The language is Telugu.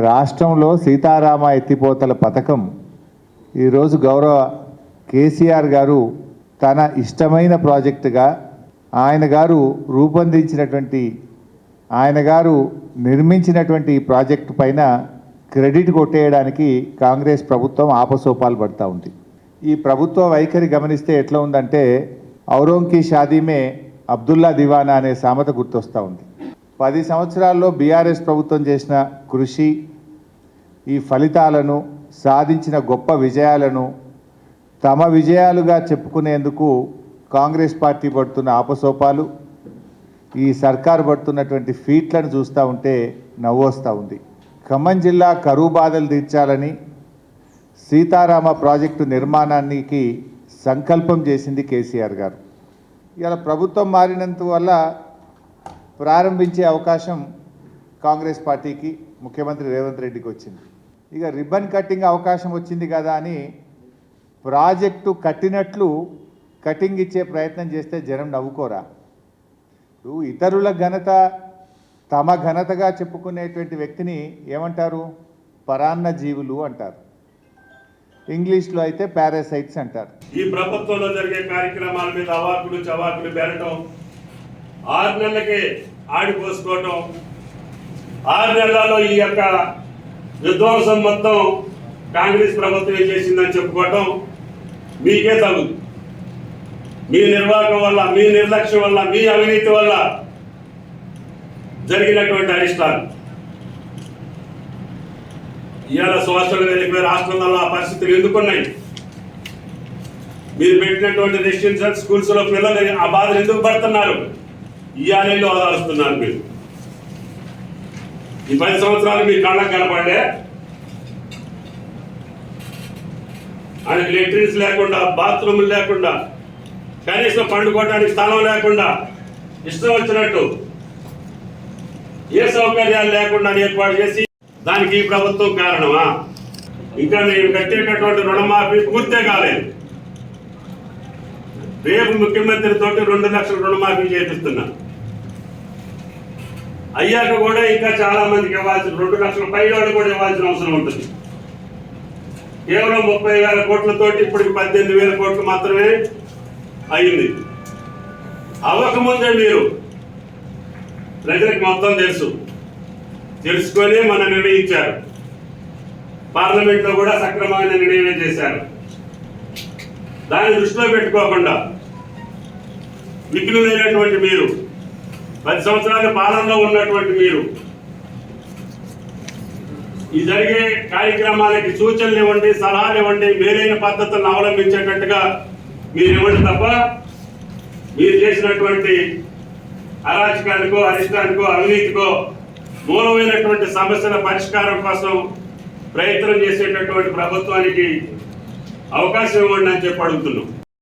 రాష్ట్రంలో సీతారామ ఎత్తిపోతల పథకం ఈరోజు గౌరవ కేసీఆర్ గారు తన ఇష్టమైన ప్రాజెక్టుగా ఆయన గారు రూపొందించినటువంటి ఆయన గారు నిర్మించినటువంటి ప్రాజెక్టు పైన క్రెడిట్ కొట్టేయడానికి కాంగ్రెస్ ప్రభుత్వం ఆపసోపాలు పడతా ఉంది. ఈ ప్రభుత్వ వైఖరి గమనిస్తే ఎట్లా ఉందంటే ఔరోంకి షాదీమే అబ్దుల్లా దివానా అనే సామెత గుర్తొస్తూ ఉంది. 10 సంవత్సరాల్లో బీఆర్ఎస్ ప్రభుత్వం చేసిన కృషి, ఈ ఫలితాలను సాధించిన గొప్ప విజయాలను తమ విజయాలుగా చెప్పుకునేందుకు కాంగ్రెస్ పార్టీ పడుతున్న ఆపసోపాలు, ఈ సర్కారు పడుతున్నటువంటి ఫీట్లను చూస్తూ ఉంటే నవ్వొస్తూ ఉంది. ఖమ్మం జిల్లా కరువు బాధలు తీర్చాలని సీతారామ ప్రాజెక్టు నిర్మాణానికి సంకల్పం చేసింది కేసీఆర్ గారు. ఇలా ప్రభుత్వం మారినంత వల్ల ప్రారంభించే అవకాశం కాంగ్రెస్ పార్టీకి, ముఖ్యమంత్రి రేవంత్ రెడ్డికి వచ్చింది. ఇక రిబ్బన్ కట్టింగ్ అవకాశం వచ్చింది కదా అని ప్రాజెక్టు కట్టినట్లు కటింగ్ ఇచ్చే ప్రయత్నం చేస్తే జనం నవ్వుకోరా? ఇతరుల ఘనత తమ ఘనతగా చెప్పుకునేటువంటి వ్యక్తిని ఏమంటారు? పరాన్న జీవులు అంటారు. ఇంగ్లీష్లో అయితే పారాసైట్స్ అంటారు. ఈ ప్రభుత్వంలో జరిగే కార్యక్రమాల మీద అవాకులు చవాకులు పెరగటం, 6 నెలలకే ఆడిపోసుకోవటం, 6 నెలలలో ఈ యొక్క విధ్వంసం మొత్తం కాంగ్రెస్ ప్రభుత్వం చేసిందని చెప్పుకోవటం మీకే తగు. మీ నిర్వాహకం వల్ల, మీ నిర్లక్ష్యం వల్ల, మీ అవినీతి వల్ల జరిగినటువంటి అరిష్టాలు ఇవాళ సోషల్ వెల్ఫేర్ హాస్టల్లో ఆ పరిస్థితులు ఎందుకున్నాయి? మీరు పెట్టినటువంటి రెసిడెన్షియల్ స్కూల్స్లో పిల్లలు ఆ బాధలు ఎందుకు పడుతున్నారు? ఇవాళలో ఆదాలుస్తున్నారు. మీరు ఈ 10 సంవత్సరాలు మీ కళ్ళకు కనపడే ఆయనకి లెట్రిన్స్ లేకుండా, బాత్రూములు లేకుండా, కనీసం పండుకోవడానికి స్థలం లేకుండా, ఇష్టం వచ్చినట్టు ఏ సౌకర్యాలు లేకుండా ఏర్పాటు చేసి దానికి ఈ ప్రభుత్వం కారణమా? ఇంకా నేను కట్టేటటువంటి రుణమాఫీ పూర్తే కాలేదు. రేపు ముఖ్యమంత్రి తోటి 2 లక్షల రుణమాఫీ చేపిస్తున్నా. అయ్యాక కూడా ఇంకా చాలా మందికి ఇవ్వాల్సిన 2 లక్షల పైన కూడా ఇవ్వాల్సిన అవసరం ఉంటుంది. కేవలం 30,000 కోట్లతోటి ఇప్పుడు 18,000 కోట్లు మాత్రమే అయింది. అవ్వకముందే మీరు ప్రజలకు మొత్తం తెలుసుకొని మన నిర్ణయించారు. పార్లమెంట్లో కూడా సక్రమమైన నిర్ణయం చేశారు. దాన్ని దృష్టిలో పెట్టుకోకుండా విఘ్నులైనటువంటి మీరు, 10 సంవత్సరాల పాలనలో ఉన్నటువంటి మీరు ఈ జరిగే కార్యక్రమాలకి సూచనలు ఇవ్వండి, సలహాలు ఇవ్వండి, మేలైన పద్ధతులను అవలంబించేటట్టుగా మీరు ఇవ్వండి తప్ప మీరు చేసినటువంటి అరాచకానికో, అరిష్టానికో, అవినీతికో మూలమైనటువంటి సమస్యల పరిష్కారం కోసం ప్రయత్నం చేసేటటువంటి ప్రభుత్వానికి అవకాశం ఇవ్వండి అని చెప్పి అడుగుతున్నాం.